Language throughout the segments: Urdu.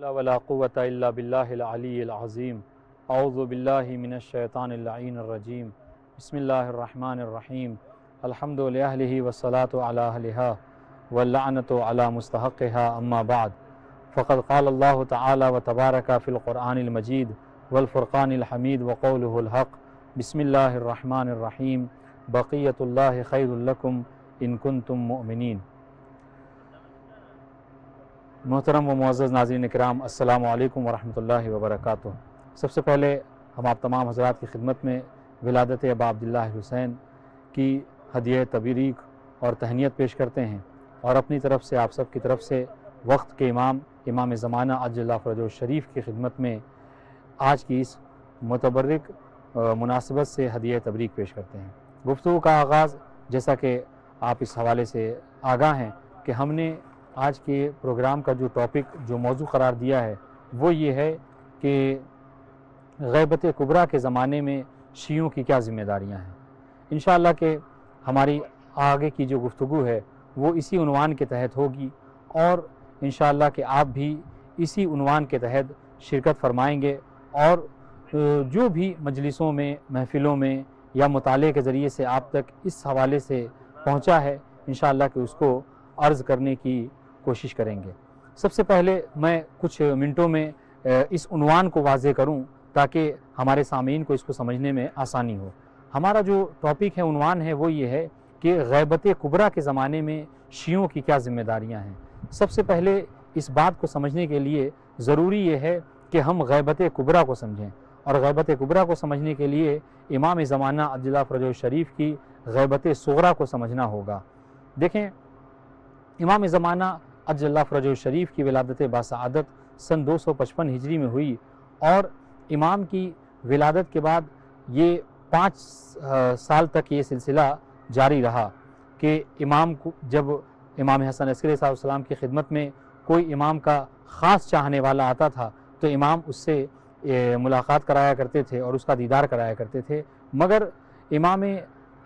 حول ولا قوة إلا بالله العلي العظيم اعوذ باللہ من الشیطان اللعین الرجیم بسم اللہ الرحمن الرحیم الحمد لأہلہ والصلاة علی اہلہا واللعنة علی مستحقہا اما بعد فقد قال اللہ تعالی وتبارک فی القرآن المجید والفرقان الحمید وقولہ الحق بسم اللہ الرحمن الرحیم بقیت اللہ خیر لکم ان کنتم مؤمنین۔ محترم و معزز ناظرین کرام، السلام علیکم ورحمۃ اللہ وبرکاتہ۔ سب سے پہلے ہم آپ تمام حضرات کی خدمت میں ولادت ابا عبداللہ حسین کی ہدیہ تبریک اور تہنیت پیش کرتے ہیں، اور اپنی طرف سے آپ سب کی طرف سے وقت کے امام زمانہ عجل اللہ فرجہ الشریف کی خدمت میں آج کی اس متبرک مناسبت سے ہدیہ تبریک پیش کرتے ہیں۔ گفتگو کا آغاز، جیسا کہ آپ اس حوالے سے آگاہ ہیں کہ ہم نے آج کے پروگرام کا جو ٹاپک، جو موضوع قرار دیا ہے، وہ یہ ہے کہ غیبت کبریٰ کے زمانے میں شیعوں کی کیا ذمہ داریاں ہیں۔ انشاءاللہ کہ ہماری آگے کی جو گفتگو ہے وہ اسی عنوان کے تحت ہوگی، اور انشاءاللہ کہ آپ بھی اسی عنوان کے تحت شرکت فرمائیں گے، اور جو بھی مجلسوں میں، محفلوں میں یا مطالعے کے ذریعے سے آپ تک اس حوالے سے پہنچا ہے، انشاءاللہ کہ اس کو عرض کرنے کی کوشش کریں گے۔ سب سے پہلے میں کچھ منٹوں میں اس عنوان کو واضح کروں تاکہ ہمارے سامعین کو اس کو سمجھنے میں آسانی ہو۔ ہمارا جو ٹاپک ہے، عنوان ہے، وہ یہ ہے کہ غیبت کبریٰ کے زمانے میں شیعوں کی کیا ذمہ داریاں ہیں۔ سب سے پہلے اس بات کو سمجھنے کے لیے ضروری یہ ہے کہ ہم غیبت کبریٰ کو سمجھیں، اور غیبت کبریٰ کو سمجھنے کے لیے امام زمانہ عجل اللہ فرجہ الشریف کی غیبت صغریٰ کو سمجھنا ہوگا۔ دیکھیں، امام زمانہ عجل اللہ فرجہ الشریف کی ولادت باسعادت سن 255 ہجری میں ہوئی، اور امام کی ولادت کے بعد یہ 5 سال تک یہ سلسلہ جاری رہا کہ امام کو، جب امام حسن عسکری صاحب السلام کی خدمت میں کوئی امام کا خاص چاہنے والا آتا تھا تو امام اس سے ملاقات کرایا کرتے تھے اور اس کا دیدار کرایا کرتے تھے، مگر امام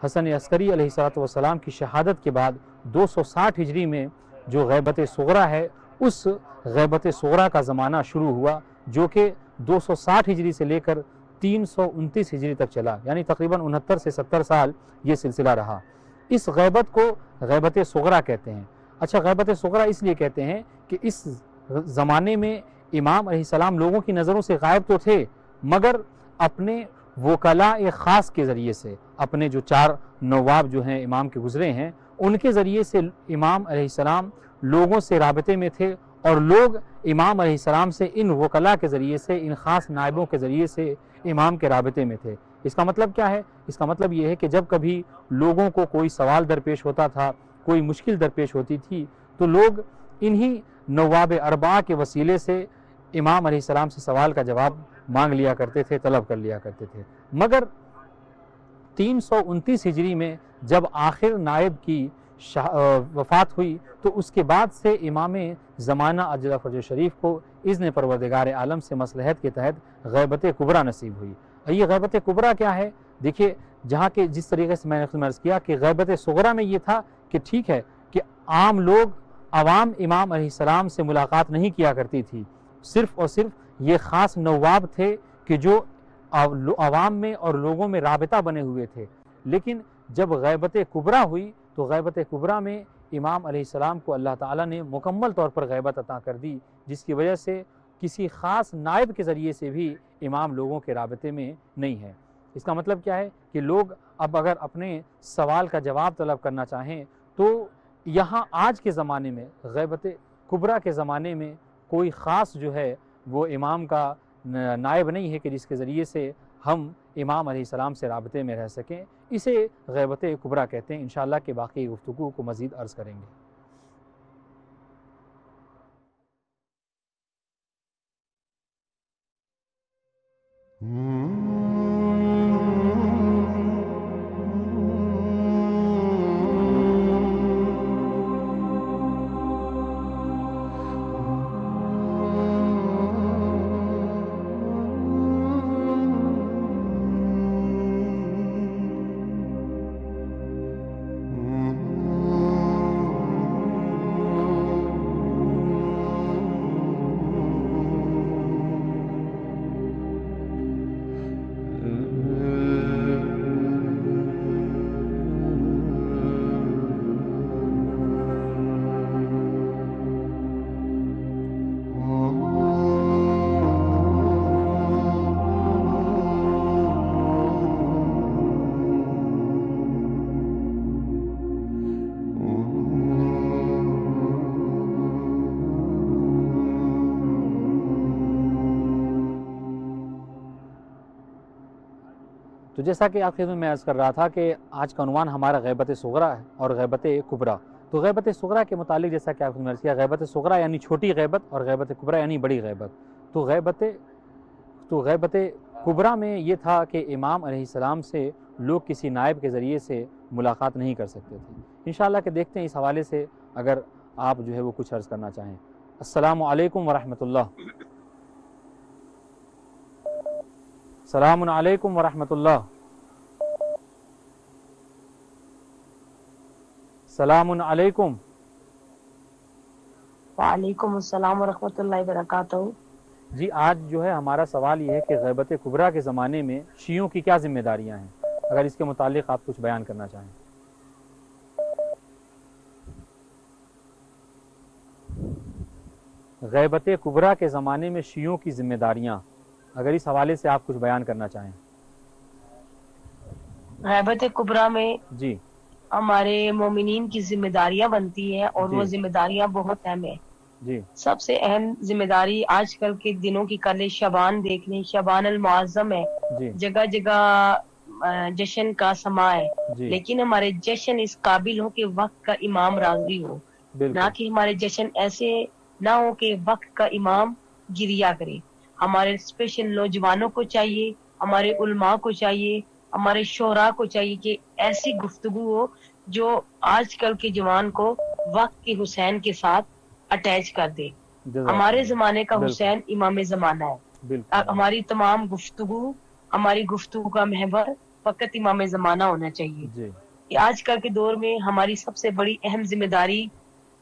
حسن عسکری علیہ السلام کی شہادت کے بعد 260 ہجری میں جو غیبت صغریٰ ہے، اس غیبت صغریٰ کا زمانہ شروع ہوا، جو کہ 260 ہجری سے لے کر 329 ہجری تک چلا، یعنی تقریباً 69 سے 70 سال یہ سلسلہ رہا۔ اس غیبت کو غیبت صغریٰ کہتے ہیں۔ اچھا، غیبت صغریٰ اس لیے کہتے ہیں کہ اس زمانے میں امام علیہ السلام لوگوں کی نظروں سے غائب تو تھے، مگر اپنے وکلاء خاص کے ذریعے سے، اپنے جو 4 نواب جو ہیں امام کے گزرے ہیں، ان کے ذریعے سے امام علیہ السلام لوگوں سے رابطے میں تھے، اور لوگ امام علیہ السلام سے ان وکلاء کے ذریعے سے، ان خاص نائبوں کے ذریعے سے امام کے رابطے میں تھے۔ اس کا مطلب کیا ہے؟ اس کا مطلب یہ ہے کہ جب کبھی لوگوں کو کوئی سوال درپیش ہوتا تھا، کوئی مشکل درپیش ہوتی تھی، تو لوگ انہی نواب اربعہ کے وسیلے سے امام علیہ السلام سے سوال کا جواب مانگ لیا کرتے تھے، طلب کر لیا کرتے تھے۔ مگر 329 ہجری میں جب آخر نائب کی وفات ہوئی تو اس کے بعد سے امام زمانہ عجل اللہ فرجہ شریف کو اذن پروردگار عالم سے مصلحت کے تحت غیبت کبریٰ نصیب ہوئی۔ یہ غیبت کبریٰ کیا ہے؟ دیکھیے، جہاں کہ جس طریقے سے میں نے عرض کیا کہ غیبت صغریٰ میں یہ تھا کہ ٹھیک ہے کہ عام لوگ، عوام امام علیہ السلام سے ملاقات نہیں کیا کرتی تھی، صرف اور صرف یہ خاص نواب تھے کہ جو عوام میں اور لوگوں میں رابطہ بنے ہوئے تھے۔ لیکن جب غیبت کبریٰ ہوئی تو غیبت کبریٰ میں امام علیہ السلام کو اللہ تعالیٰ نے مکمل طور پر غیبت عطا کر دی، جس کی وجہ سے کسی خاص نائب کے ذریعے سے بھی امام لوگوں کے رابطے میں نہیں ہے۔ اس کا مطلب کیا ہے کہ لوگ اب اگر اپنے سوال کا جواب طلب کرنا چاہیں تو یہاں آج کے زمانے میں، غیبت کبریٰ کے زمانے میں، کوئی خاص جو ہے وہ امام کا نائب نہیں ہے کہ جس کے ذریعے سے ہم امام علیہ السلام سے رابطے میں رہ سکیں۔ اسے غیبت کبریٰ کہتے ہیں۔ انشاءاللہ کہ باقی گفتگو کو مزید عرض کریں گے۔ تو جیسا کہ آپ خدمت میں عرض کر رہا تھا کہ آج کا عنوان ہمارا غیبت صغریٰ ہے اور غیبت کبریٰ۔ تو غیبت صغریٰ کے متعلق جیسا کہ آپ خدمت میں عرض کیا، غیبت صغریٰ یعنی چھوٹی غیبت اور غیبت کبریٰ یعنی بڑی غیبت۔ تو غیبت کبریٰ میں یہ تھا کہ امام علیہ السلام سے لوگ کسی نائب کے ذریعے سے ملاقات نہیں کر سکتے تھے۔ انشاءاللہ کہ دیکھتے ہیں اس حوالے سے اگر آپ جو ہے وہ کچھ عرض کرنا چاہیں۔ السلام علیکم ورحمۃ اللہ۔ السلام علیکم ورحمۃ اللہ۔ السلام علیکم۔ وعلیکم السلام ورحمۃ اللہ وبرکاتہ۔ جی آج جو ہے ہمارا سوال یہ ہے کہ غیبت کبریٰ کے زمانے میں شیعوں کی کیا ذمہ داریاں ہیں، اگر اس کے متعلق آپ کچھ بیان کرنا چاہیں۔ غیبت کبریٰ کے زمانے میں شیعوں کی ذمہ داریاں، اگر اس حوالے سے آپ کچھ بیان کرنا چاہیں۔ غیبت کبریٰ میں جی ہمارے مومنین کی ذمہ داریاں بنتی ہیں اور جی وہ ذمہ داریاں بہت اہم ہیں۔ جی سب سے اہم ذمہ داری آج کل کے دنوں کی کر لیں، شعبان دیکھ لیں، شعبان المعظم ہے، جی جگہ جگہ جشن کا سما ہے، جی لیکن ہمارے جشن اس قابل ہو کہ وقت کا امام راضی ہو، نہ بالکل کہ ہمارے جشن ایسے نہ ہو کہ وقت کا امام گریا کرے۔ ہمارے اسپیشل نوجوانوں کو چاہیے، ہمارے علماء کو چاہیے، ہمارے شعراء کو چاہیے کہ ایسی گفتگو ہو جو آج کل کے جوان کو وقت کے حسین کے ساتھ اٹیچ کر دے۔ جزاک ہمارے اللہ۔ زمانے کا بالکل حسین امام زمانہ ہے۔ بالکل ہماری گفتگو کا محور فقط امام زمانہ ہونا چاہیے۔ جی کہ آج کل کے دور میں ہماری سب سے بڑی اہم ذمہ داری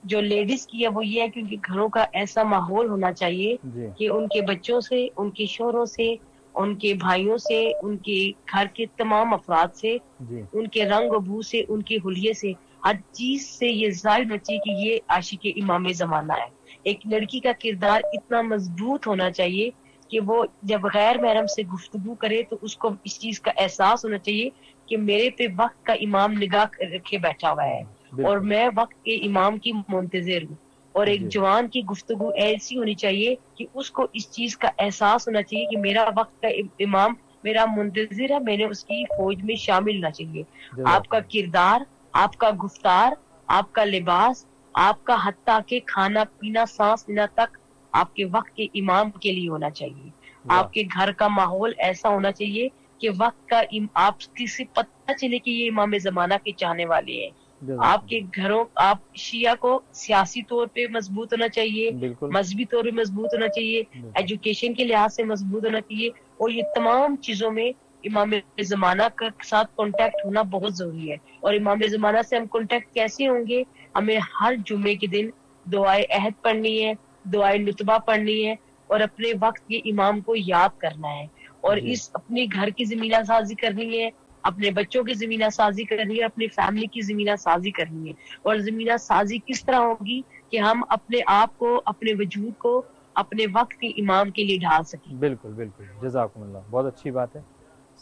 جو لیڈیز کی ہے وہ یہ ہے کہ ان کے گھروں کا ایسا ماحول ہونا چاہیے جی کہ ان کے بچوں سے، ان کے شوہروں سے، ان کے بھائیوں سے، ان کے گھر کے تمام افراد سے، جی ان کے رنگ و بو سے، ان کے حلیے سے، ہر چیز سے یہ ظاہر ہونا چاہیے کہ یہ عاشق امام زمانہ ہے۔ ایک لڑکی کا کردار اتنا مضبوط ہونا چاہیے کہ وہ جب غیر محرم سے گفتگو کرے تو اس کو اس چیز کا احساس ہونا چاہیے کہ میرے پہ وقت کا امام نگاہ رکھے بیٹھا ہوا ہے اور بالکل میں وقت کے امام کی منتظر ہوں۔ اور ایک جی جوان کی گفتگو ایسی ہونی چاہیے کہ اس کو اس چیز کا احساس ہونا چاہیے کہ میرا وقت کا امام میرا منتظر ہے، میں نے اس کی فوج میں شامل ہونا چاہیے۔ آپ جزاک کا اللہ۔ کردار، آپ کا گفتار، آپ کا لباس، آپ کا حتیٰ کہ کھانا پینا، سانس لینا تک آپ کے وقت کے امام کے لیے ہونا چاہیے۔ واہ، آپ کے گھر کا ماحول ایسا ہونا چاہیے کہ وقت کا آپ کسی پتہ چلے کہ یہ امام زمانہ کے چاہنے والے ہیں۔ جزاک آپ کے گھروں، آپ شیعہ کو سیاسی طور پہ مضبوط ہونا چاہیے، اللہ۔ بالکل مذہبی طور پہ مضبوط ہونا چاہیے، بالکل ایجوکیشن کے لحاظ سے مضبوط ہونا چاہیے، اور یہ تمام چیزوں میں امام زمانہ کے ساتھ کانٹیکٹ ہونا بہت ضروری ہے۔ اور امام زمانہ سے ہم کانٹیکٹ کیسے ہوں گے؟ ہمیں ہر جمعے کے دن دعائے عہد پڑھنی ہے، دعائے نتبہ پڑھنی ہے، اور اپنے وقت کے امام کو یاد کرنا ہے، اور جی اس اپنے گھر کی زمینہ سازی کرنی ہے، اپنے بچوں کی زمینہ سازی کرنی ہے، اپنی فیملی کی زمینہ سازی کرنی ہے۔ اور زمینہ سازی کس طرح ہوگی کہ ہم اپنے آپ کو، اپنے وجود کو اپنے وقت کے امام کے لیے ڈھال سکیں۔ بالکل بالکل جزاکم اللہ، بہت اچھی بات ہے،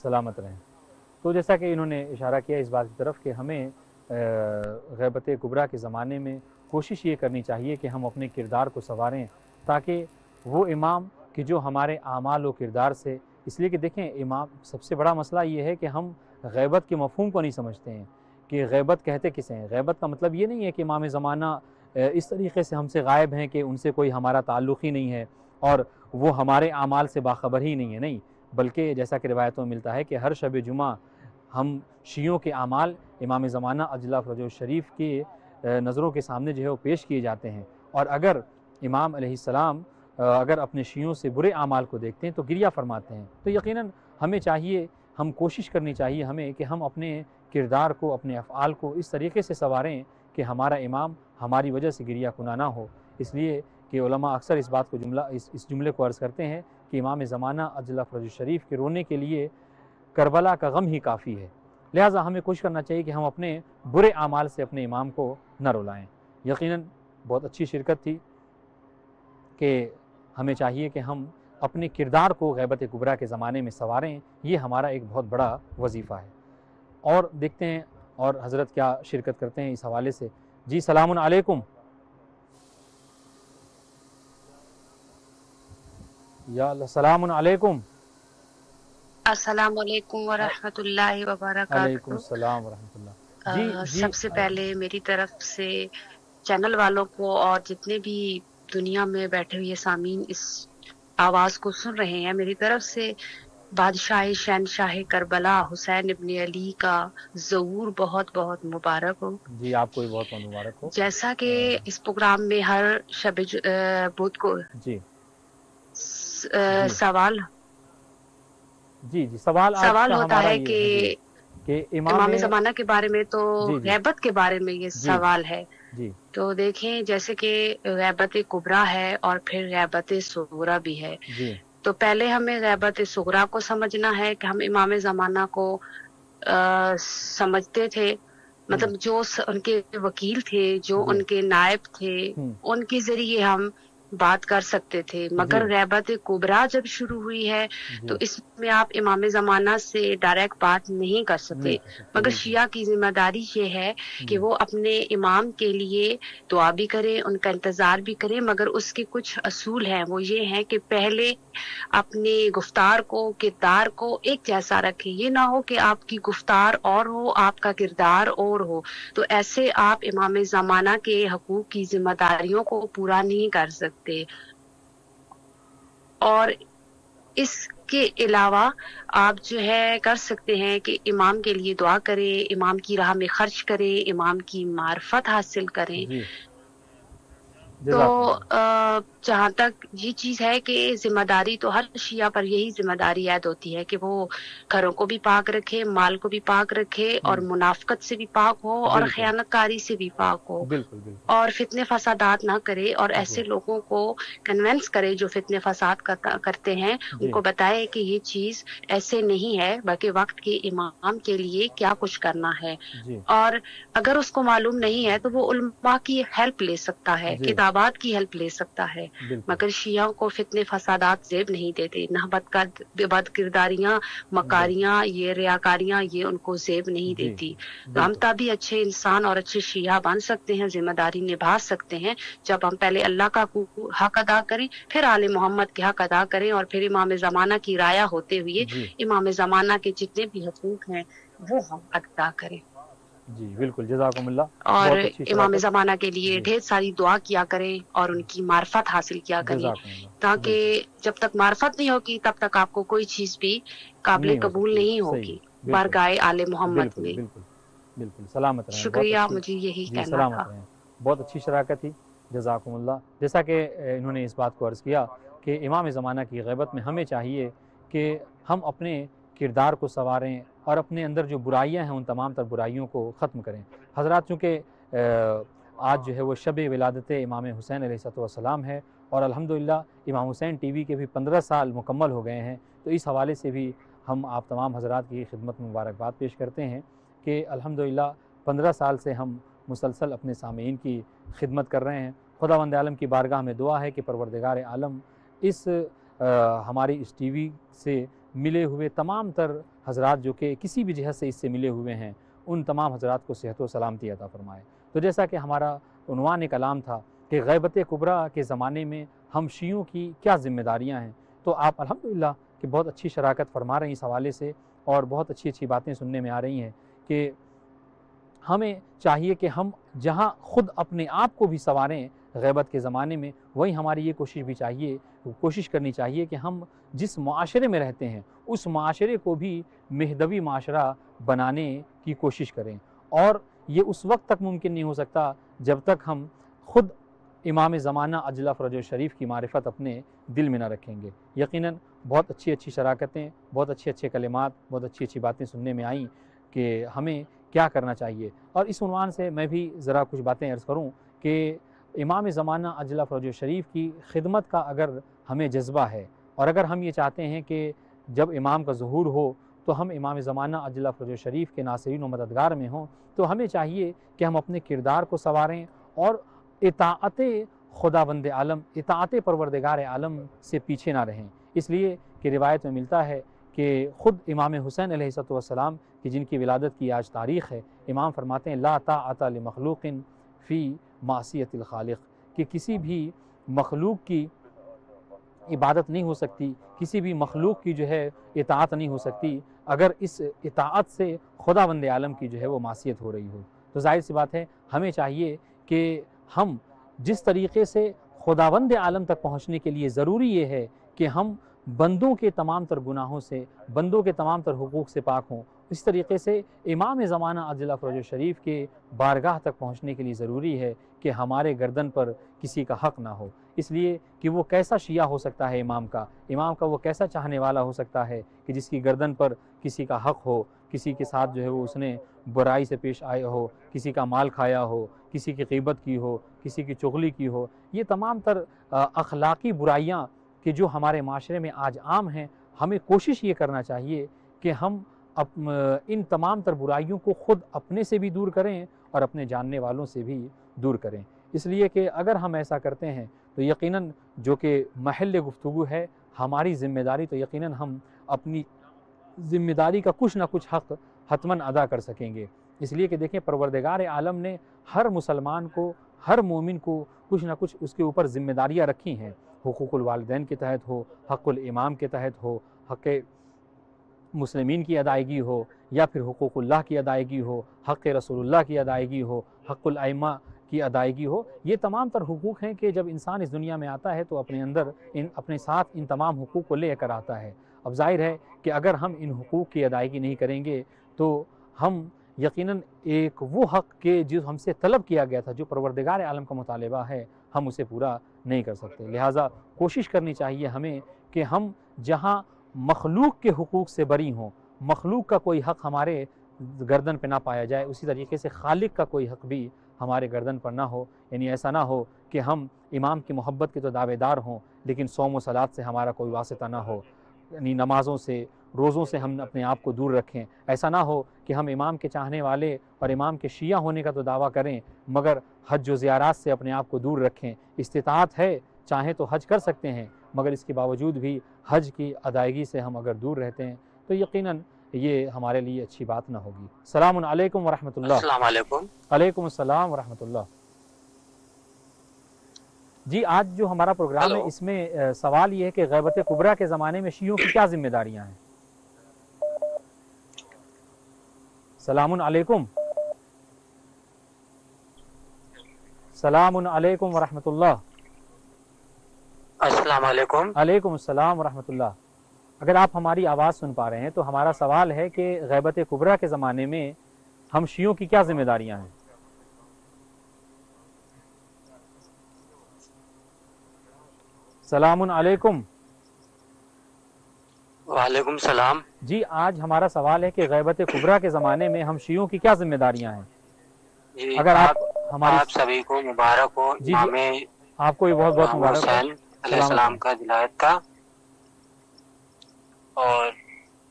سلامت رہیں۔ تو جیسا کہ انہوں نے اشارہ کیا اس بات کی طرف کہ ہمیں غیبت کبریٰ کے زمانے میں کوشش یہ کرنی چاہیے کہ ہم اپنے کردار کو سنواریں تاکہ وہ امام کہ جو ہمارے اعمال و کردار سے، اس لیے کہ دیکھیں امام، سب سے بڑا مسئلہ یہ ہے کہ ہم غیبت کے مفہوم کو نہیں سمجھتے ہیں کہ غیبت کہتے کسے ہیں۔ غیبت کا مطلب یہ نہیں ہے کہ امام زمانہ اس طریقے سے ہم سے غائب ہیں کہ ان سے کوئی ہمارا تعلق ہی نہیں ہے اور وہ ہمارے اعمال سے باخبر ہی نہیں ہے، نہیں، بلکہ جیسا کہ روایتوں میں ملتا ہے کہ ہر شب جمعہ ہم شیعوں کے اعمال امام زمانہ اجلا فرجہ الشریف کے نظروں کے سامنے جو ہے وہ پیش کیے جاتے ہیں، اور اگر امام علیہ السلام اگر اپنے شیعوں سے برے اعمال کو دیکھتے ہیں تو گریہ فرماتے ہیں۔ تو یقیناً ہمیں چاہیے، ہم کوشش کرنی چاہیے ہمیں کہ ہم اپنے کردار کو، اپنے افعال کو اس طریقے سے سنواریں کہ ہمارا امام ہماری وجہ سے گریہ کناں نہ ہو۔ اس لیے کہ علماء اکثر اس بات کو اس جملے کو عرض کرتے ہیں کہ امام زمانہ اجلا فرج الشریف کے رونے کے لیے کربلا کا غم ہی کافی ہے، لہٰذا ہمیں کوشش کرنا چاہیے کہ ہم اپنے برے اعمال سے اپنے امام کو نہ رلائیں۔ یقیناً بہت اچھی شرکت تھی کہ ہمیں چاہیے کہ ہم اپنے کردار کو غیبت کبریٰ کے زمانے میں سنواریں، یہ ہمارا ایک بہت بڑا وظیفہ ہے۔ اور دیکھتے ہیں اور حضرت کیا شرکت کرتے ہیں اس حوالے سے۔ جی سلام علیکم۔ یا اللہ، السلام علیکم۔ السلام علیکم ورحمۃ اللہ وبرکاتہ۔ علیکم السلام ورحمۃ اللہ۔ جی سب سے پہلے میری طرف سے چینل والوں کو اور جتنے بھی دنیا میں بیٹھے ہوئے سامعین اس آواز کو سن رہے ہیں، میری طرف سے بادشاہ شہنشاہ کربلا حسین ابن علی کا ظہور بہت بہت مبارک ہو۔ جی آپ کو بھی بہت بہت مبارک ہو۔ جیسا کہ اس پروگرام میں ہر شب بدھ کو جی سوال جی سوال ہوتا ہے کہ امام زمانہ کے بارے میں، تو غیبت کے بارے میں یہ سوال ہے۔ جی تو دیکھیں جیسے کہ غیبت کبریٰ ہے اور پھر غیبت صغریٰ بھی ہے۔ جی تو پہلے ہمیں غیبت صغریٰ کو سمجھنا ہے کہ ہم امام زمانہ کو سمجھتے تھے، مطلب جو ان کے وکیل تھے، جو ان کے نائب تھے، ان کے ذریعے ہم بات کر سکتے تھے۔ مگر غیبت کبریٰ جب شروع ہوئی ہے تو اس میں آپ امام زمانہ سے ڈائریکٹ بات نہیں کر سکتے۔ مگر شیعہ کی ذمہ داری یہ ہے کہ وہ اپنے امام کے لیے دعا بھی کریں، ان کا انتظار بھی کریں، مگر اس کے کچھ اصول ہیں۔ وہ یہ ہیں کہ پہلے اپنے گفتار کو، کردار کو ایک جیسا رکھیں۔ یہ نہ ہو کہ آپ کی گفتار اور ہو، آپ کا کردار اور ہو، تو ایسے آپ امام زمانہ کے حقوق کی ذمہ داریوں کو پورا نہیں کر سکتے۔ اور اس کے علاوہ آپ جو ہے کر سکتے ہیں کہ امام کے لیے دعا کریں، امام کی راہ میں خرچ کریں، امام کی معرفت حاصل کریں۔ تو جہاں تک یہ چیز ہے کہ ذمہ داری تو ہر شیعہ پر یہی ذمہ داری عائد ہوتی ہے کہ وہ گھروں کو بھی پاک رکھے، مال کو بھی پاک رکھے، اور منافقت سے بھی پاک ہو، اور خیانت کاری سے بھی پاک ہو، اور فتنے فسادات نہ کرے، اور ایسے لوگوں کو کنونس کرے جو فتنے فساد کرتے ہیں، ان کو بتائے کہ یہ چیز ایسے نہیں ہے، بلکہ وقت کے امام کے لیے کیا کچھ کرنا ہے۔ اور اگر اس کو معلوم نہیں ہے تو وہ علماء کی ہیلپ لے سکتا ہے، کتابات کی ہیلپ لے سکتا ہے۔ مگر شیعوں کو فتنے فسادات زیب نہیں دیتے، نہ بد کرداریاں، مکاریاں، یہ ریاکاریاں، یہ ان کو زیب نہیں دیتی۔ تو ہم تبھی اچھے انسان اور اچھے شیعہ بن سکتے ہیں، ذمہ داری نبھا سکتے ہیں، جب ہم پہلے اللہ کا حق ادا کریں، پھر آل محمد کے حق ادا کریں، اور پھر امام زمانہ کی رعایا ہوتے ہوئے امام زمانہ کے جتنے بھی حقوق ہیں وہ ہم ادا کریں۔ جی بالکل، جزاکم اللہ۔ اور امام زمانہ کے لیے ڈھیر ساری دعا کیا کریں اور ان کی معرفت حاصل کیا کریں، تاکہ جب تک معرفت نہیں ہوگی تب تک آپ کو کوئی چیز بھی قابل قبول نہیں ہوگی بارگاہ آل محمد میں۔ بالکل سلامت رہیں۔ شکریہ، مجھے یہی کہنا تھا۔ بہت اچھی شراکت تھی، جزاکم اللہ۔ جیسا کہ انہوں نے اس بات کو عرض کیا کہ امام زمانہ کی غیبت میں ہمیں چاہیے کہ ہم اپنے کردار کو سنواریں اور اپنے اندر جو برائیاں ہیں ان تمام تر برائیوں کو ختم کریں۔ حضرات، چونکہ آج جو ہے وہ شب ولادت امام حسین علیہ السلام ہے، اور الحمدللہ امام حسین ٹی وی کے بھی 15 سال مکمل ہو گئے ہیں، تو اس حوالے سے بھی ہم آپ تمام حضرات کی خدمت میں مبارکباد پیش کرتے ہیں کہ الحمدللہ 15 سال سے ہم مسلسل اپنے سامعین کی خدمت کر رہے ہیں۔ خداوند عالم کی بارگاہ میں دعا ہے کہ پروردگار عالم اس ہماری اس ٹی وی سے ملے ہوئے تمام تر حضرات جو کہ کسی بھی جہت سے اس سے ملے ہوئے ہیں، ان تمام حضرات کو صحت و سلامتی عطا فرمائے۔ تو جیسا کہ ہمارا عنوان کلام تھا کہ غیبت کبریٰ کے زمانے میں ہم شیعوں کی کیا ذمہ داریاں ہیں، تو آپ الحمدللہ کہ بہت اچھی شراکت فرما رہے ہیں اس حوالے سے، اور بہت اچھی اچھی باتیں سننے میں آ رہی ہیں کہ ہمیں چاہیے کہ ہم جہاں خود اپنے آپ کو بھی سنواریں غیبت کے زمانے میں، وہیں ہماری یہ کوشش کرنی چاہیے کہ ہم جس معاشرے میں رہتے ہیں اس معاشرے کو بھی مہذبی معاشرہ بنانے کی کوشش کریں، اور یہ اس وقت تک ممکن نہیں ہو سکتا جب تک ہم خود امام زمانہ عجلہ فرج شریف کی معرفت اپنے دل میں نہ رکھیں گے۔ یقیناً بہت اچھی شراکتیں، بہت اچھے کلمات، بہت اچھی باتیں سننے میں آئیں کہ ہمیں کیا کرنا چاہیے۔ اور اس عنوان سے میں بھی ذرا کچھ باتیں عرض کروں کہ امام زمانہ عجلہ فرج شریف کی خدمت کا اگر ہمیں جذبہ ہے، اور اگر ہم یہ چاہتے ہیں کہ جب امام کا ظہور ہو تو ہم امام زمانہ عجلہ فرج شریف کے ناصرین و مددگار میں ہوں، تو ہمیں چاہیے کہ ہم اپنے کردار کو سنواریں اور اطاعت خداوند عالم، اطاعت پروردگار عالم سے پیچھے نہ رہیں۔ اس لیے کہ روایت میں ملتا ہے کہ خود امام حسین علیہ السلام کی جن کی ولادت کی آج تاریخ ہے، امام فرماتے ہیں لا طاعۃ لمخلوق فی معصیت الخالق، کہ کسی بھی مخلوق کی عبادت نہیں ہو سکتی، کسی بھی مخلوق کی جو ہے اطاعت نہیں ہو سکتی اگر اس اطاعت سے خداوند عالم کی جو ہے وہ معصیت ہو رہی ہو۔ تو ظاہر سی بات ہے ہمیں چاہیے کہ ہم جس طریقے سے خداوند عالم تک پہنچنے کے لیے ضروری یہ ہے کہ ہم بندوں کے تمام تر گناہوں سے، بندوں کے تمام تر حقوق سے پاک ہوں، اس طریقے سے امام زمانہ عجل فرج شریف کے بارگاہ تک پہنچنے کے لیے ضروری ہے کہ ہمارے گردن پر کسی کا حق نہ ہو، اس لیے کہ وہ کیسا شیعہ ہو سکتا ہے امام کا وہ کیسا چاہنے والا ہو سکتا ہے کہ جس کی گردن پر کسی کا حق ہو، کسی کے ساتھ جو ہے وہ اس نے برائی سے پیش آئے ہو، کسی کا مال کھایا ہو، کسی کی غیبت کی ہو، کسی کی چغلی کی ہو۔ یہ تمام تر اخلاقی برائیاں کہ جو ہمارے معاشرے میں آج عام ہیں، ہمیں کوشش یہ کرنا چاہیے کہ ہم ان تمام تر برائیوں کو خود اپنے سے بھی دور کریں اور اپنے جاننے والوں سے بھی دور کریں، اس لیے کہ اگر ہم ایسا کرتے ہیں تو یقیناً جو کہ محل گفتگو ہے ہماری ذمہ داری، تو یقیناً ہم اپنی ذمہ داری کا کچھ نہ کچھ حق حتماً ادا کر سکیں گے۔ اس لیے کہ دیکھیں پروردگار عالم نے ہر مسلمان کو، ہر مومن کو کچھ نہ کچھ اس کے اوپر ذمہ داریاں رکھی ہیں، حقوق الوالدین کے تحت ہو، حق الامام کے تحت ہو، حق مسلمین کی ادائیگی ہو، یا پھر حقوق اللہ کی ادائیگی ہو، حق رسول اللہ کی ادائیگی ہو، حق الائمہ کی ادائیگی ہو۔ یہ تمام تر حقوق ہیں کہ جب انسان اس دنیا میں آتا ہے تو اپنے اندر اپنے ساتھ ان تمام حقوق کو لے کر آتا ہے۔ اب ظاہر ہے کہ اگر ہم ان حقوق کی ادائیگی نہیں کریں گے تو ہم یقیناً ایک وہ حق کے جو ہم سے طلب کیا گیا تھا، جو پروردگار عالم کا مطالبہ ہے، ہم اسے پورا نہیں کر سکتے۔ لہٰذا کوشش کرنی چاہیے ہمیں کہ ہم جہاں مخلوق کے حقوق سے بری ہوں، مخلوق کا کوئی حق ہمارے گردن پہ نہ پایا جائے، اسی طریقے سے خالق کا کوئی حق بھی ہمارے گردن پر نہ ہو۔ یعنی ایسا نہ ہو کہ ہم امام کی محبت کے تو دعوے دار ہوں لیکن صوم و صلات سے ہمارا کوئی واسطہ نہ ہو، یعنی نمازوں سے، روزوں سے ہم اپنے آپ کو دور رکھیں۔ ایسا نہ ہو کہ ہم امام کے چاہنے والے اور امام کے شیعہ ہونے کا تو دعویٰ کریں مگر حج و زیارات سے اپنے آپ کو دور رکھیں۔ استطاعت ہے، چاہیں تو حج کر سکتے ہیں، مگر اس کے باوجود بھی حج کی ادائیگی سے ہم اگر دور رہتے ہیں تو یقیناً یہ ہمارے لیے اچھی بات نہ ہوگی۔ السلام علیکم ورحمۃ اللہ۔ السلام علیکم۔ علیکم السلام ورحمۃ اللہ۔ جی آج جو ہمارا پروگرام ہے اس میں سوال یہ ہے کہ غیبت کبریٰ کے زمانے میں شیعوں کی کیا ذمہ داریاں ہیں؟ سلام علیکم۔ سلام علیکم ورحمۃ اللہ۔ السلام علیکم۔ علیکم السلام ورحمۃ اللہ۔ اگر آپ ہماری آواز سن پا رہے ہیں تو ہمارا سوال ہے کہ غیبت کبریٰ کے زمانے میں ہم شیعوں کی کیا ذمہ داریاں ہیں؟ سلام علیکم۔ وعلیکم السلام۔ جی آج ہمارا سوال ہے کہ غیبت کبریٰ کے زمانے میں ہم شیعوں کی کیا ذمہ داریاں ہیں؟ جی اگر آپ سبھی کو مبارک ہو امام آپ کو بھی بہت بہت مبارک حسین علیہ السلام کا ولایت کا، اور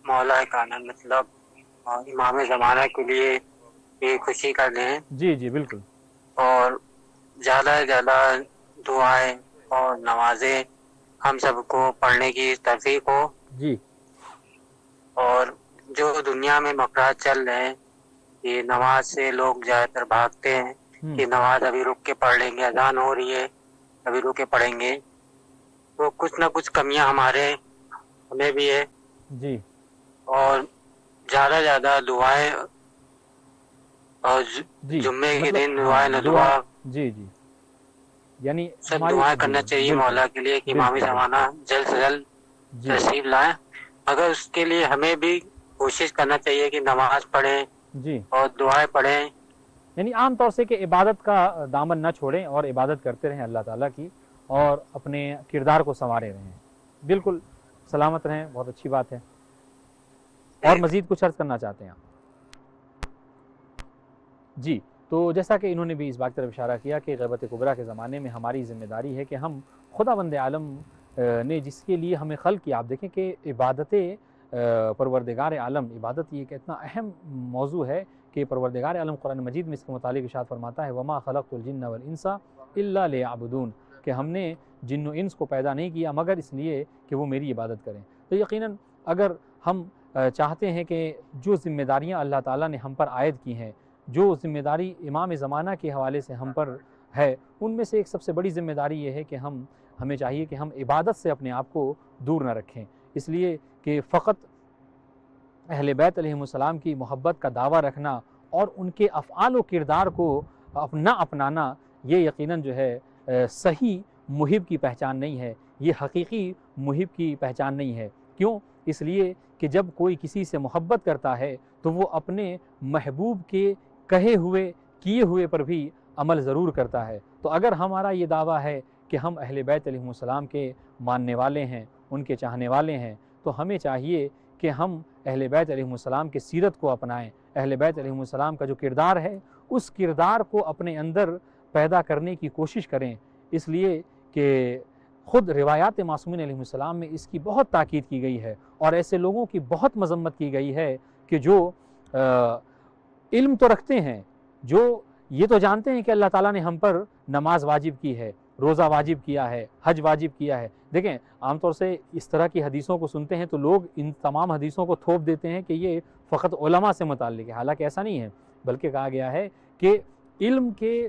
مولا کائنات مطلب امام زمانہ کے لیے یہ خوشی کر لیں۔ جی جی بالکل۔ اور زیادہ سے زیادہ دعائیں اور نمازیں ہم سب کو پڑھنے کی توفیق ہو۔ جی۔ اور جو دنیا میں مقررات چل رہے ہیں، یہ نماز سے لوگ زیادہ تر بھاگتے ہیں کہ نماز ابھی رک کے پڑھ لیں گے، اذان ہو رہی ہے ابھی رک کے پڑھیں گے، تو کچھ نہ کچھ کمیاں ہمیں بھی ہے۔ جی۔ اور زیادہ سے زیادہ دعائیں، اور جمعے کے دن دعائیں نہ دعا، جی جی، یعنی سب دعائیں کرنا چاہیے مولا کے لیے کہ امام زمانہ جلد سے جلد تشریف لائیں۔ مگر اس کے لیے ہمیں بھی کوشش کرنا چاہیے کہ نماز پڑھیں جی اور دعائیں پڑھیں، یعنی عام طور سے کہ عبادت کا دامن نہ چھوڑیں اور عبادت کرتے رہیں اللہ تعالیٰ کی، اور اپنے کردار کو سنوارے رہیں۔ بالکل سلامت رہیں، بہت اچھی بات ہے۔ اور مزید کچھ عرض کرنا چاہتے ہیں آپ؟ جی، تو جیسا کہ انہوں نے بھی اس بات کی طرف اشارہ کیا کہ غیبت کبریٰ کے زمانے میں ہماری ذمہ داری ہے کہ ہم خداوند عالم نے جس کے لیے ہمیں خلق کیا، آپ دیکھیں کہ عبادت پروردگار عالم، عبادت یہ ایک اتنا اہم موضوع ہے کہ پروردگار عالم قرآن مجید میں اس کے متعلق ارشاد فرماتا ہے وَمَا خَلَقْتُ الْجِنَّ وَالْإِنسَ إِلَّا لِيَعْبُدُونَ، کہ ہم نے جن و انس کو پیدا نہیں کیا مگر اس لیے کہ وہ میری عبادت کریں۔ تو یقیناً اگر ہم چاہتے ہیں کہ جو ذمہ داریاں اللہ تعالیٰ نے ہم پر عائد کی ہیں، جو ذمہ داری امام زمانہ کے حوالے سے ہم پر ہے، ان میں سے ایک سب سے بڑی ذمہ داری یہ ہے کہ ہم ہمیں چاہیے کہ ہم عبادت سے اپنے آپ کو دور نہ رکھیں، اس لیے کہ فقط اہل بیت علیہم السلام کی محبت کا دعویٰ رکھنا اور ان کے افعال و کردار کو اپنانا یہ یقیناً جو ہے صحیح محب کی پہچان نہیں ہے، یہ حقیقی محب کی پہچان نہیں ہے۔ کیوں؟ اس لیے کہ جب کوئی کسی سے محبت کرتا ہے تو وہ اپنے محبوب کے کہے ہوئے کیے ہوئے پر بھی عمل ضرور کرتا ہے۔ تو اگر ہمارا یہ دعویٰ ہے کہ ہم اہل بیت علیہم السلام کے ماننے والے ہیں، ان کے چاہنے والے ہیں، تو ہمیں چاہیے کہ ہم اہل بیت علیہم السلام کے سیرت کو اپنائیں، اہل بیت علیہم السلام کا جو کردار ہے اس کردار کو اپنے اندر پیدا کرنے کی کوشش کریں، اس لیے کہ خود روایات معصومین علیہ السلام میں اس کی بہت تاکید کی گئی ہے اور ایسے لوگوں کی بہت مذمت کی گئی ہے کہ جو علم تو رکھتے ہیں، جو یہ تو جانتے ہیں کہ اللہ تعالیٰ نے ہم پر نماز واجب کی ہے، روزہ واجب کیا ہے، حج واجب کیا ہے۔ دیکھیں عام طور سے اس طرح کی حدیثوں کو سنتے ہیں تو لوگ ان تمام حدیثوں کو تھوپ دیتے ہیں کہ یہ فقط علماء سے متعلق ہے، حالانکہ ایسا نہیں ہے، بلکہ کہا گیا ہے کہ علم کے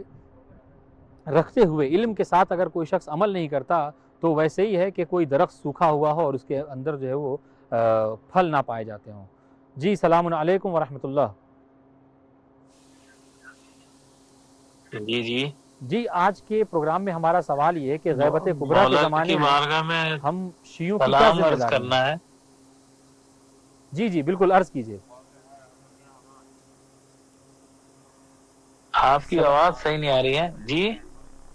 رکھتے ہوئے علم کے ساتھ اگر کوئی شخص عمل نہیں کرتا تو ویسے ہی ہے کہ کوئی درخت سوکھا ہوا ہو اور اس کے اندر جو ہے وہ پھل نہ پائے جاتے ہوں۔ جی السلام علیکم ورحمۃ اللہ۔ جی آج کے پروگرام میں ہمارا سوال یہ ہے کہ غیبت کبریٰ کے زمانے میں ہم شیعوں کی کیا ذمہ داری ہے؟ جی بالکل عرض کیجیے۔ آپ کی آواز صحیح نہیں آ رہی ہے۔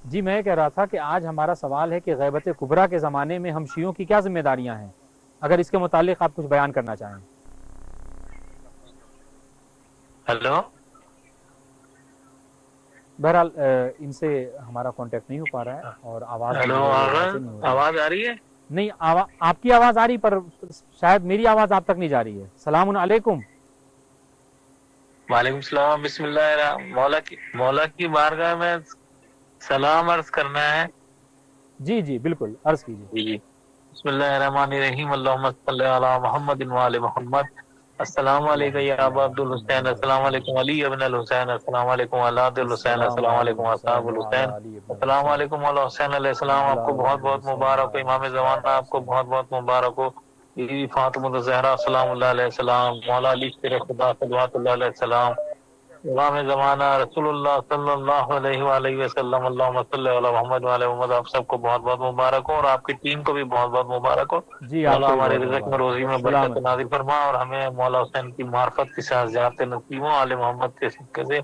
جی میں کہہ رہا تھا کہ آج ہمارا سوال ہے کہ غیبت کبریٰ کے زمانے میں ہم شیعوں کی کیا ذمہ داریاں ہیں، اگر اس کے متعلق آپ کچھ بیان کرنا چاہیں۔ ہیلو، بہرحال ان سے ہمارا کانٹیکٹ نہیں ہو پا رہا ہے اور آواز آواز آ رہی ہے؟ نہیں، آپ کی آواز آ رہی پر شاید میری آواز آپ تک نہیں جا رہی ہے۔ السلام علیکم۔ وعلیکم السلام۔ بسم اللہ مولا کی بارگاہ میں سلام عرض کرنا ہے۔ جی بالکل عرض کیجیے۔ جی بسم اللہ الرحمن الرحیم، اللہم صلی علی محمد وآل محمد۔ السلام علیکم یا ابا عبد الحسین، السلام علیکم علی ابن الحسین، السلام علیکم اولاد الحسین، السلام علیکم اصحاب الحسین، السلام علیکم مولا حسین علیہ السلام۔ آپ کو بہت بہت مبارک ہو، امام زمانہ آپ کو بہت بہت مبارک ہو۔ فاطمہ الزہرا سلام اللہ علیہ السلام، مولا علی شیر خدا صلوات اللہ علیہ السلام، امام زمانہ رسول اللہ صلی اللہ علیہ وآلہ وسلم، اللہم صلی علی محمد وعلی محمد۔ آپ سب کو بہت بہت مبارک ہو اور آپ کی ٹیم کو بھی بہت بہت مبارک ہو۔ مولا ہمارے رزق میں روزی میں برکت نازل فرما اور ہمیں مولا حسین کی معرفت کے ساتھ زیارت نصیبوں آل محمد کے صدقے سے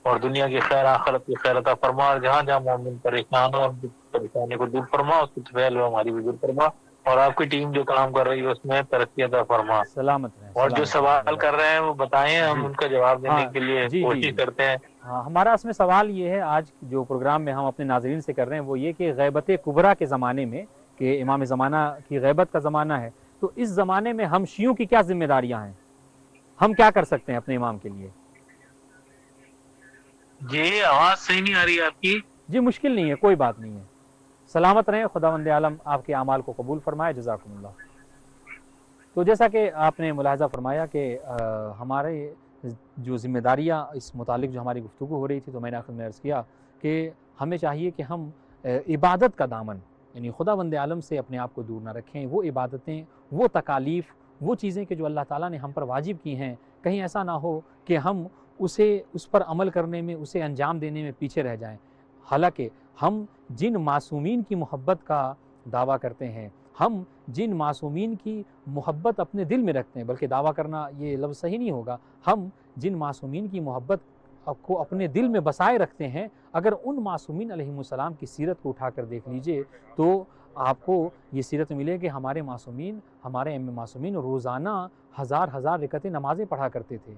اور دنیا کی خیر آخرت کی خیر عطا فرما، اور جہاں جہاں مومن پریشان ہو اور پریشانی کو دور فرما، اس کی طفیل میں ہماری بھی دور فرما، اور آپ کی ٹیم جو کام کر رہی ہے اس میں ترقی عطا فرما۔ سلامت رہیں۔ اور جو سوال کر رہے ہیں وہ بتائیں، ہم ان کا جواب دینے کے لیے کوشش کرتے ہیں۔ ہمارا اس میں سوال یہ ہے آج جو پروگرام میں ہم اپنے ناظرین سے کر رہے ہیں وہ یہ کہ غیبت کبریٰ کے زمانے میں، کہ امام زمانہ کی غیبت کا زمانہ ہے، تو اس زمانے میں ہم شیعوں کی کیا ذمہ داریاں ہیں، ہم کیا کر سکتے ہیں اپنے امام کے لیے؟ جی آواز صحیح نہیں آ رہی ہے آپ کی۔ جی مشکل نہیں ہے، کوئی بات نہیں ہے، سلامت رہیں، خداوند عالم آپ کے اعمال کو قبول فرمائے، جزاکم اللہ۔ تو جیسا کہ آپ نے ملاحظہ فرمایا کہ ہمارے جو ذمہ داریاں اس متعلق جو ہماری گفتگو ہو رہی تھی، تو میں نے آخر میں عرض کیا کہ ہمیں چاہیے کہ ہم عبادت کا دامن یعنی خداوند عالم سے اپنے آپ کو دور نہ رکھیں۔ وہ عبادتیں، وہ تکالیف، وہ چیزیں کہ جو اللہ تعالیٰ نے ہم پر واجب کی ہیں، کہیں ایسا نہ ہو کہ ہم اس پر عمل کرنے میں، اسے انجام دینے میں پیچھے رہ جائیں۔ حالانکہ ہم جن معصومین کی محبت کا دعویٰ کرتے ہیں، ہم جن معصومین کی محبت اپنے دل میں رکھتے ہیں، بلکہ دعویٰ کرنا یہ لفظ صحیح نہیں ہوگا، ہم جن معصومین کی محبت کو اپنے دل میں بسائے رکھتے ہیں، اگر ان معصومین علیہم السلام کی سیرت کو اٹھا کر دیکھ لیجئے تو آپ کو یہ سیرت ملے کہ ہمارے معصومین روزانہ ہزار رکعتیں نمازیں پڑھا کرتے تھے،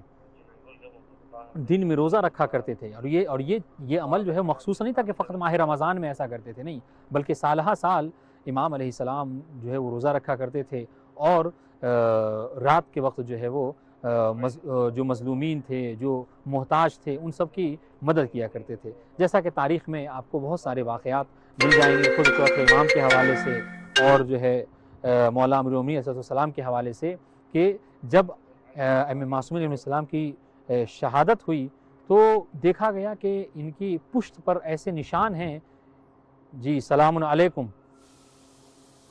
دن میں روزہ رکھا کرتے تھے، اور یہ عمل جو ہے مخصوص نہیں تھا کہ فقط ماہ رمضان میں ایسا کرتے تھے، نہیں، بلکہ سالہ سال امام علیہ السلام جو ہے وہ روزہ رکھا کرتے تھے اور رات کے وقت جو ہے وہ جو مظلومین تھے، جو محتاج تھے، ان سب کی مدد کیا کرتے تھے۔ جیسا کہ تاریخ میں آپ کو بہت سارے واقعات مل جائیں گے، خود امام کے حوالے سے اور جو ہے مولا امیر المومنین علیہ السلام کے حوالے سے، کہ جب معصومین علیہ السلام کی شہادت ہوئی تو دیکھا گیا کہ ان کی پشت پر ایسے نشان ہیں۔ جی سلام علیکم۔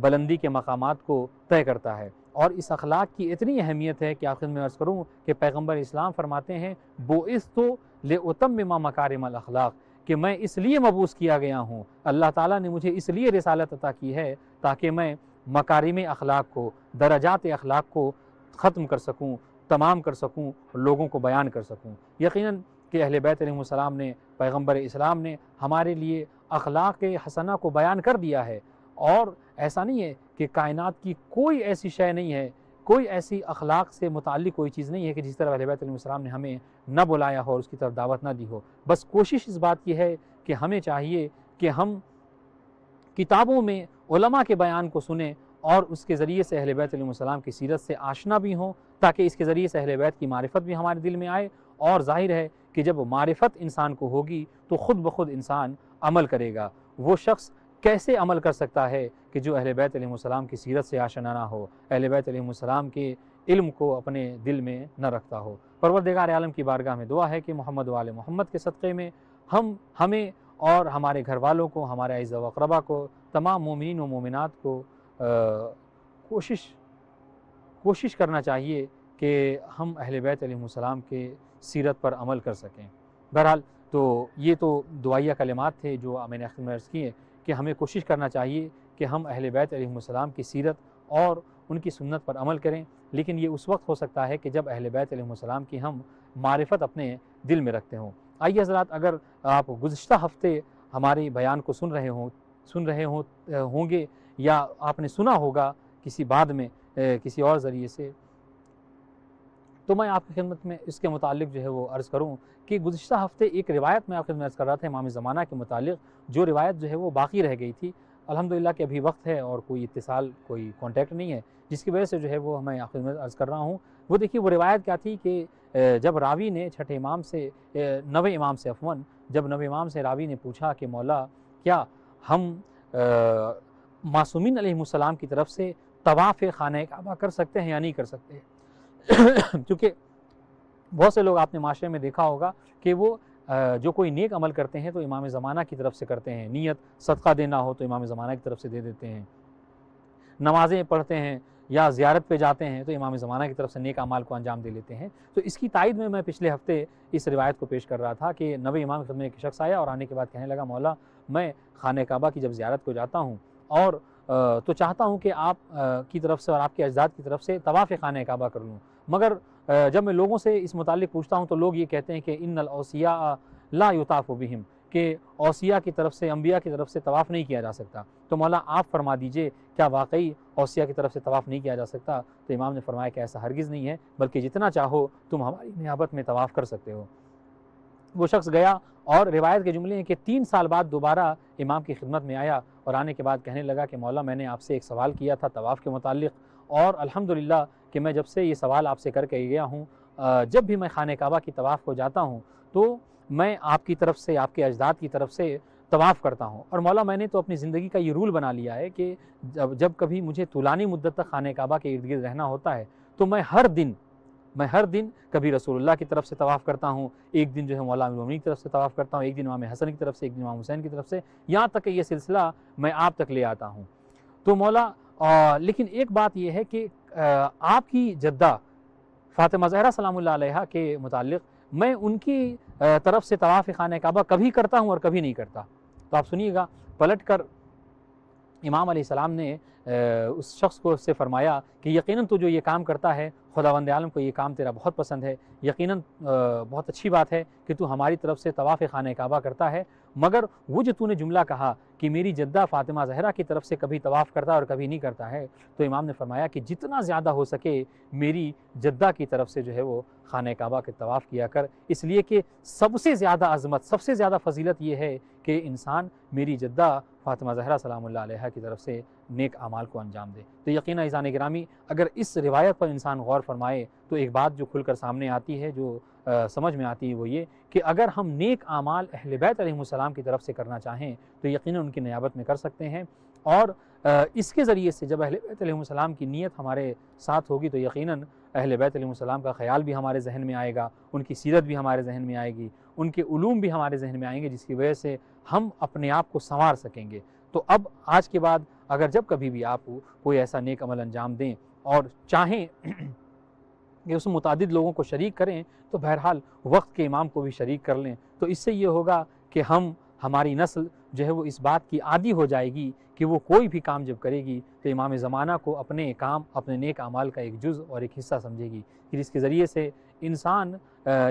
بلندی کے مقامات کو طے کرتا ہے۔ اور اس اخلاق کی اتنی اہمیت ہے کہ آخر میں عرض کروں کہ پیغمبر اسلام فرماتے ہیں بُعِثْتُ لِأُتَمِّمَ مَكَارِمَ الْأَخْلَاق، کہ میں اس لیے مبعوث کیا گیا ہوں، اللہ تعالیٰ نے مجھے اس لیے رسالت عطا کی ہے تاکہ میں مکارم اخلاق کو، درجات اخلاق کو ختم کر سکوں، تمام کر سکوں، لوگوں کو بیان کر سکوں۔ یقیناً کہ اہل بیت علیہ السلام نے، پیغمبر اسلام نے ہمارے لیے اخلاق حسنہ کو بیان کر دیا ہے، اور ایسا نہیں ہے کہ کائنات کی کوئی ایسی شے نہیں ہے، کوئی ایسی اخلاق سے متعلق کوئی چیز نہیں ہے کہ جس طرح اہل بیت علیہ السلام نے ہمیں نہ بلایا ہو اور اس کی طرف دعوت نہ دی ہو۔ بس کوشش اس بات کی ہے کہ ہمیں چاہیے کہ ہم کتابوں میں علماء کے بیان کو سنیں اور اس کے ذریعے سے اہل بیت علیہ السلام کی سیرت سے آشنا بھی ہوں، تاکہ اس کے ذریعے سے اہل بیت کی معرفت بھی ہمارے دل میں آئے۔ اور ظاہر ہے کہ جب معرفت انسان کو ہوگی تو خود بخود انسان عمل کرے گا۔ وہ شخص کیسے عمل کر سکتا ہے کہ جو اہل بیت علیہ السلام کی سیرت سے آشنا نہ ہو، اہل بیت علیہ السلام کے علم کو اپنے دل میں نہ رکھتا ہو۔ پروردگار عالم کی بارگاہ میں دعا ہے کہ محمد و آل محمد کے صدقے میں ہمیں اور ہمارے گھر والوں کو، ہمارے اعزا و اقربا کو، تمام مومنین و مومنات کو کوشش کرنا چاہیے کہ ہم اہل بیت علیہ السلام کے سیرت پر عمل کر سکیں۔ بہرحال تو یہ تو دعائیہ کلمات تھے جو میں نے آخر میں عرض کیے کہ ہمیں کوشش کرنا چاہیے کہ ہم اہل بیت علیہ السلام کی سیرت اور ان کی سنت پر عمل کریں، لیکن یہ اس وقت ہو سکتا ہے کہ جب اہل بیت علیہ السلام کی ہم معرفت اپنے دل میں رکھتے ہوں۔ آئیے حضرات، اگر آپ گزشتہ ہفتے ہمارے بیان کو سن رہے ہوں گے یا آپ نے سنا ہوگا کسی بعد میں کسی اور ذریعے سے، تو میں آپ کی خدمت میں اس کے متعلق جو ہے وہ عرض کروں کہ گزشتہ ہفتے ایک روایت میں آپ کی خدمت میں عرض کر رہا تھا امام زمانہ کے متعلق، جو روایت جو ہے وہ باقی رہ گئی تھی۔ الحمدللہ کہ ابھی وقت ہے اور کوئی اتصال، کوئی کانٹیکٹ نہیں ہے، جس کی وجہ سے جو ہے وہ میں آپ کی خدمت میں عرض کر رہا ہوں۔ وہ دیکھیے وہ روایت کیا تھی کہ جب راوی نے چھٹے امام سے، نویں امام سے عفواً، جب نویں امام سے راوی نے پوچھا کہ مولا کیا ہم معصومین علیہ السلام کی طرف سے طواف خانہ کعبہ کر سکتے ہیں یا نہیں کر سکتے؟ چونکہ بہت سے لوگ آپ نے معاشرے میں دیکھا ہوگا کہ وہ جو کوئی نیک عمل کرتے ہیں تو امام زمانہ کی طرف سے کرتے ہیں، نیت صدقہ دینا ہو تو امام زمانہ کی طرف سے دے دیتے ہیں، نمازیں پڑھتے ہیں یا زیارت پہ جاتے ہیں تو امام زمانہ کی طرف سے نیک اعمال کو انجام دے لیتے ہیں۔ تو اس کی تائید میں پچھلے ہفتے اس روایت کو پیش کر رہا تھا کہ نویں امام کی خدمت میں ایک شخص آیا اور آنے کے بعد کہنے لگا مولا میں خانہ کعبہ کی جب زیارت کو جاتا ہوں اور تو چاہتا ہوں کہ آپ کی طرف سے اور آپ کے اجداد کی طرف سے طواف خانہ کعبہ کر لوں، مگر جب میں لوگوں سے اس متعلق پوچھتا ہوں تو لوگ یہ کہتے ہیں کہ ان الاوصیاء لا یطاف بہم، کہ اوصیاء کی طرف سے، انبیاء کی طرف سے طواف نہیں کیا جا سکتا۔ تو مولا آپ فرما دیجئے کیا واقعی اوصیاء کی طرف سے طواف نہیں کیا جا سکتا؟ تو امام نے فرمایا کہ ایسا ہرگز نہیں ہے، بلکہ جتنا چاہو تم ہماری نیابت میں طواف کر سکتے ہو۔ وہ شخص گیا اور روایت کے جملے ہیں کہ 3 سال بعد دوبارہ امام کی خدمت میں آیا اور آنے کے بعد کہنے لگا کہ مولا میں نے آپ سے ایک سوال کیا تھا طواف کے متعلق، اور الحمدللہ کہ میں جب سے یہ سوال آپ سے کر کے گیا ہوں، جب بھی میں خانہ کعبہ کی طواف کو جاتا ہوں تو میں آپ کی طرف سے، آپ کے اجداد کی طرف سے طواف کرتا ہوں، اور مولا میں نے تو اپنی زندگی کا یہ رول بنا لیا ہے کہ جب کبھی مجھے طولانی مدت تک خانہ کعبہ کے ارد گرد رہنا ہوتا ہے تو میں ہر دن کبھی رسول اللہ کی طرف سے طواف کرتا ہوں، ایک دن جو ہے مولا المومنین کی طرف سے طواف کرتا ہوں، ایک دن امام حسن کی طرف سے، ایک دن امام حسین کی طرف سے، یہاں تک کہ یہ سلسلہ میں آپ تک لے آتا ہوں۔ تو مولا لیکن ایک بات یہ ہے کہ آپ کی جدہ فاطمہ زہرا سلام اللہ علیہا کے متعلق میں ان کی طرف سے طواف خانہ کعبہ کبھی کرتا ہوں اور کبھی نہیں کرتا۔ تو آپ سنیے گا، پلٹ کر امام علیہ السلام نے اس شخص کو سے فرمایا کہ یقیناً تو جو یہ کام کرتا ہے خداوند عالم کو یہ کام تیرا بہت پسند ہے، یقیناً بہت اچھی بات ہے کہ تو ہماری طرف سے طواف خانہ کعبہ کرتا ہے، مگر وہ جو تو نے جملہ کہا کہ میری جدہ فاطمہ زہرا کی طرف سے کبھی طواف کرتا اور کبھی نہیں کرتا ہے، تو امام نے فرمایا کہ جتنا زیادہ ہو سکے میری جدہ کی طرف سے جو ہے وہ خانہ کعبہ کے طواف کیا کر، اس لیے کہ سب سے زیادہ عظمت، سب سے زیادہ فضیلت یہ ہے کہ انسان میری جدہ فاطمہ زہرا سلام اللہ علیہا کی طرف سے نیک اعمال کو انجام دے۔ تو یقیناً عزیزان گرامی، اگر اس روایت پر انسان غور فرمائے تو ایک بات جو کھل کر سامنے آتی ہے، جو سمجھ میں آتی ہے، وہ یہ کہ اگر ہم نیک اعمال اہل بیت علیہ السلام کی طرف سے کرنا چاہیں تو یقیناً ان کی نیابت میں کر سکتے ہیں، اور اس کے ذریعے سے جب اہل بیت علیہ السلام کی نیت ہمارے ساتھ ہوگی تو یقیناً اہل بیت علیہ السلام کا خیال بھی ہمارے ذہن میں آئے گا، ان کی سیرت بھی ہمارے ذہن میں آئے گی، ان کے علوم بھی ہمارے ذہن میں آئیں گے، جس کی وجہ سے ہم اپنے آپ کو سنوار سکیں گے۔ تو اب آج کے بعد اگر جب کبھی بھی آپ کوئی ایسا نیک عمل انجام دیں اور چاہیں کہ اس میں متعدد لوگوں کو شریک کریں تو بہرحال وقت کے امام کو بھی شریک کر لیں، تو اس سے یہ ہوگا کہ ہماری نسل جو ہے وہ اس بات کی عادی ہو جائے گی کہ وہ کوئی بھی کام جب کرے گی تو امام زمانہ کو اپنے کام، اپنے نیک اعمال کا ایک جز اور ایک حصہ سمجھے گی، پھر اس کے ذریعے سے انسان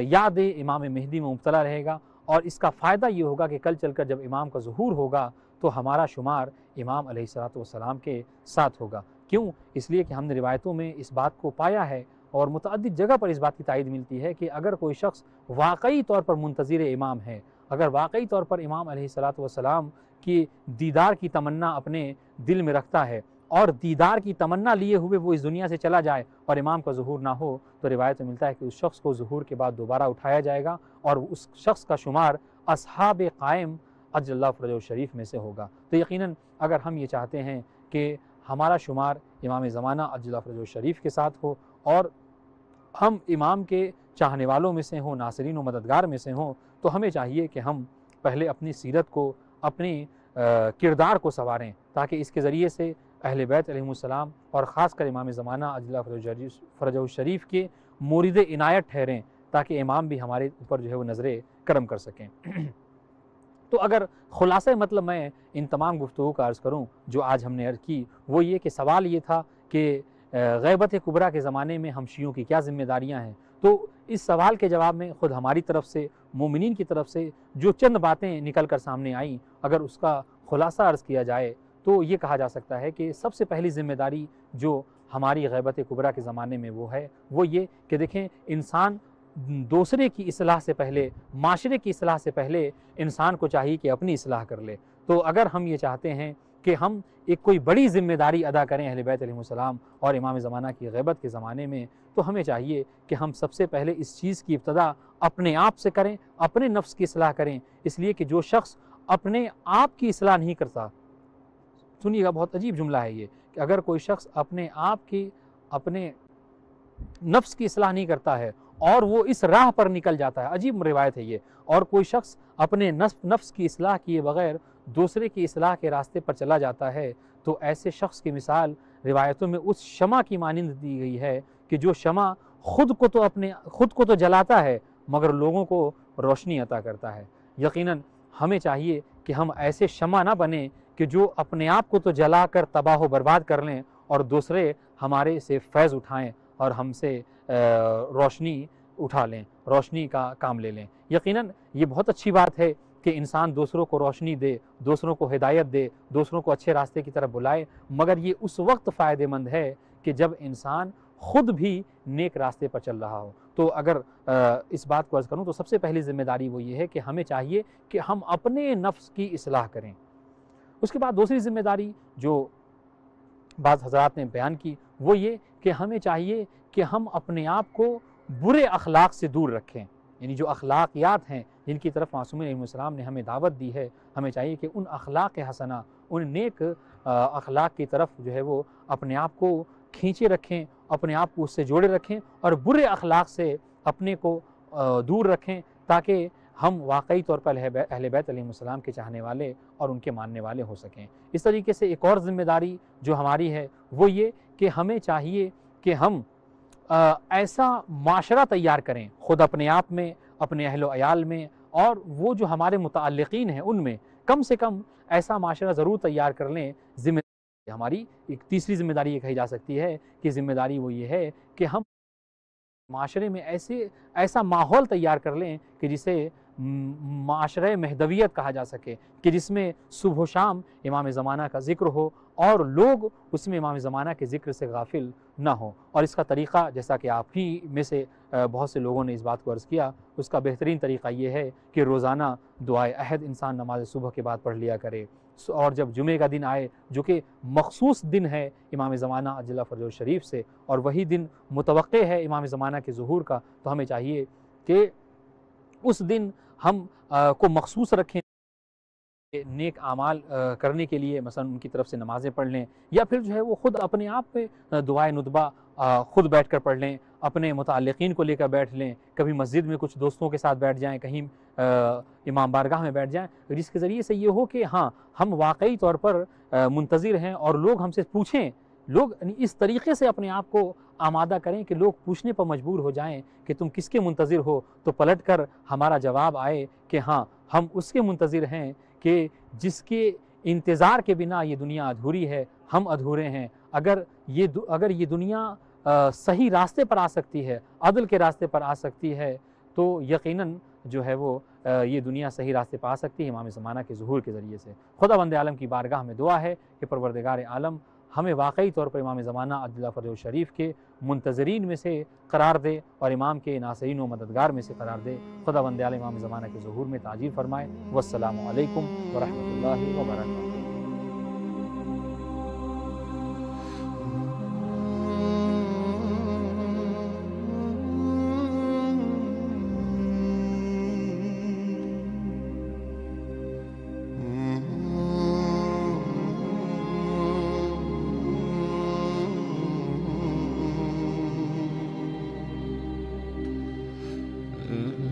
یاد امام مہدی میں مبتلا رہے گا، اور اس کا فائدہ یہ ہوگا کہ کل چل کر جب امام کا ظہور ہوگا تو ہمارا شمار امام علیہ السلام کے ساتھ ہوگا۔ کیوں؟ اس لیے کہ ہم نے روایتوں میں اس بات کو پایا ہے اور متعدد جگہ پر اس بات کی تائید ملتی ہے کہ اگر کوئی شخص واقعی طور پر منتظر امام ہے، اگر واقعی طور پر امام علیہ السلام کی دیدار کی تمنا اپنے دل میں رکھتا ہے اور دیدار کی تمنا لیے ہوئے وہ اس دنیا سے چلا جائے اور امام کا ظہور نہ ہو، تو روایت میں ملتا ہے کہ اس شخص کو ظہور کے بعد دوبارہ اٹھایا جائے گا اور اس شخص کا شمار اصحاب قائم عجل اللہ فرجہ شریف میں سے ہوگا۔ تو یقیناً اگر ہم یہ چاہتے ہیں کہ ہمارا شمار امام زمانہ عجل اللہ فرجہ شریف کے ساتھ ہو اور ہم امام کے چاہنے والوں میں سے ہوں، ناصرین و مددگار میں سے ہوں، تو ہمیں چاہیے کہ ہم پہلے اپنی سیرت کو، اپنی کردار کو سنواریں تاکہ اس کے ذریعے سے اہل بیت علیہم السلام اور خاص کر امام زمانہ عجل اللہ فرجہ شریف کے مورد عنایت ٹھہریں تاکہ امام بھی ہمارے اوپر جو ہے وہ نظر کرم کر سکیں۔ تو اگر خلاصہ مطلب میں ان تمام گفتگو کا عرض کروں جو آج ہم نے عرض کی، وہ یہ کہ سوال یہ تھا کہ غیبت کبریٰ کے زمانے میں ہم شیعوں کی کیا ذمہ داریاں ہیں، تو اس سوال کے جواب میں خود ہماری طرف سے، مومنین کی طرف سے جو چند باتیں نکل کر سامنے آئیں، اگر اس کا خلاصہ عرض کیا جائے تو یہ کہا جا سکتا ہے کہ سب سے پہلی ذمہ داری جو ہماری غیبت کبریٰ کے زمانے میں وہ ہے، وہ یہ کہ دیکھیں انسان دوسرے کی اصلاح سے پہلے، معاشرے کی اصلاح سے پہلے انسان کو چاہیے کہ اپنی اصلاح کر لے۔ تو اگر ہم یہ چاہتے ہیں کہ ہم ایک کوئی بڑی ذمہ داری ادا کریں اہل بیت علیہ السلام اور امام زمانہ کی غیبت کے زمانے میں، تو ہمیں چاہیے کہ ہم سب سے پہلے اس چیز کی ابتدا اپنے آپ سے کریں، اپنے نفس کی اصلاح کریں، اس لیے کہ جو شخص اپنے آپ کی اصلاح نہیں کرتا، سنیے گا بہت عجیب جملہ ہے یہ، کہ اگر کوئی شخص اپنے آپ کی، اپنے نفس کی اصلاح نہیں کرتا ہے اور وہ اس راہ پر نکل جاتا ہے، عجیب روایت ہے یہ، اور کوئی شخص اپنے نفس کی اصلاح کیے بغیر دوسرے کی اصلاح کے راستے پر چلا جاتا ہے، تو ایسے شخص کی مثال روایتوں میں اس شمع کی مانند دی گئی ہے کہ جو شمع خود کو تو جلاتا ہے مگر لوگوں کو روشنی عطا کرتا ہے۔ یقیناً ہمیں چاہیے کہ ہم ایسے شمع نہ بنیں کہ جو اپنے آپ کو تو جلا کر تباہ و برباد کر لیں اور دوسرے ہمارے سے فیض اٹھائیں اور ہم سے روشنی اٹھا لیں، روشنی کا کام لے لیں۔ یقیناً یہ بہت اچھی بات ہے کہ انسان دوسروں کو روشنی دے، دوسروں کو ہدایت دے، دوسروں کو اچھے راستے کی طرف بلائے، مگر یہ اس وقت فائدہ مند ہے کہ جب انسان خود بھی نیک راستے پر چل رہا ہو۔ تو اگر اس بات کو عرض کروں تو سب سے پہلی ذمہ داری وہ یہ ہے کہ ہمیں چاہیے کہ ہم اپنے نفس کی اصلاح کریں۔ اس کے بعد دوسری ذمہ داری جو بعض حضرات نے بیان کی وہ یہ کہ ہمیں چاہیے کہ ہم اپنے آپ کو برے اخلاق سے دور رکھیں، یعنی جو اخلاقیات ہیں جن کی طرف معصومین علیہ السلام نے ہمیں دعوت دی ہے، ہمیں چاہیے کہ ان اخلاق حسنہ، ان نیک اخلاق کی طرف جو ہے وہ اپنے آپ کو کھینچے رکھیں، اپنے آپ کو اس سے جوڑے رکھیں اور برے اخلاق سے اپنے کو دور رکھیں تاکہ ہم واقعی طور پر اہل بیت علیہ السلام کے چاہنے والے اور ان کے ماننے والے ہو سکیں۔ اس طریقے سے ایک اور ذمہ داری جو ہماری ہے وہ یہ کہ ہمیں چاہیے کہ ہم ایسا معاشرہ تیار کریں خود اپنے آپ میں، اپنے اہل و عیال میں، اور وہ جو ہمارے متعلقین ہیں ان میں کم سے کم ایسا معاشرہ ضرور تیار کر لیں۔ ذمہ داری ہماری ایک تیسری ذمہ داری یہ کہی جا سکتی ہے کہ ذمہ داری وہ یہ ہے کہ ہم معاشرے میں ایسا ماحول تیار کر لیں کہ جسے معاشرہ مہدویت کہا جا سکے، کہ جس میں صبح و شام امام زمانہ کا ذکر ہو اور لوگ اس میں امام زمانہ کے ذکر سے غافل نہ ہوں۔ اور اس کا طریقہ جیسا کہ آپ ہی میں سے بہت سے لوگوں نے اس بات کو عرض کیا، اس کا بہترین طریقہ یہ ہے کہ روزانہ دعائے عہد انسان نماز صبح کے بعد پڑھ لیا کرے، اور جب جمعے کا دن آئے جو کہ مخصوص دن ہے امام زمانہ عجل فرجہ شریف سے، اور وہی دن متوقع ہے امام زمانہ کے ظہور کا، تو ہمیں چاہیے کہ اس دن ہم کو مخصوص رکھیں نیک اعمال کرنے کے لیے، مثلا ان کی طرف سے نمازیں پڑھ لیں، یا پھر جو ہے وہ خود اپنے آپ پہ دعائے ندبہ خود بیٹھ کر پڑھ لیں، اپنے متعلقین کو لے کر بیٹھ لیں، کبھی مسجد میں کچھ دوستوں کے ساتھ بیٹھ جائیں، کہیں امام بارگاہ میں بیٹھ جائیں، جس کے ذریعے سے یہ ہو کہ ہاں ہم واقعی طور پر منتظر ہیں اور لوگ ہم سے پوچھیں، لوگ اس طریقے سے اپنے آپ کو آمادہ کریں کہ لوگ پوچھنے پر مجبور ہو جائیں کہ تم کس کے منتظر ہو، تو پلٹ کر ہمارا جواب آئے کہ ہاں ہم اس کے منتظر ہیں کہ جس کے انتظار کے بنا یہ دنیا ادھوری ہے، ہم ادھورے ہیں۔ اگر یہ دنیا صحیح راستے پر آ سکتی ہے، عدل کے راستے پر آ سکتی ہے، تو یقیناً جو ہے وہ یہ دنیا صحیح راستے پر آ سکتی ہے امام زمانہ کے ظہور کے ذریعے سے۔ خداوند عالم کی بارگاہ میں دعا ہے کہ پروردگار عالم ہمیں واقعی طور پر امام زمانہ عبداللہ فرد شریف کے منتظرین میں سے قرار دے اور امام کے ناصرین و مددگار میں سے قرار دے۔ خداوند عالم امام زمانہ کے ظہور میں تعجیل فرمائے۔ والسلام علیکم ورحمۃ اللہ وبرکاتہ۔ Mm-hmm.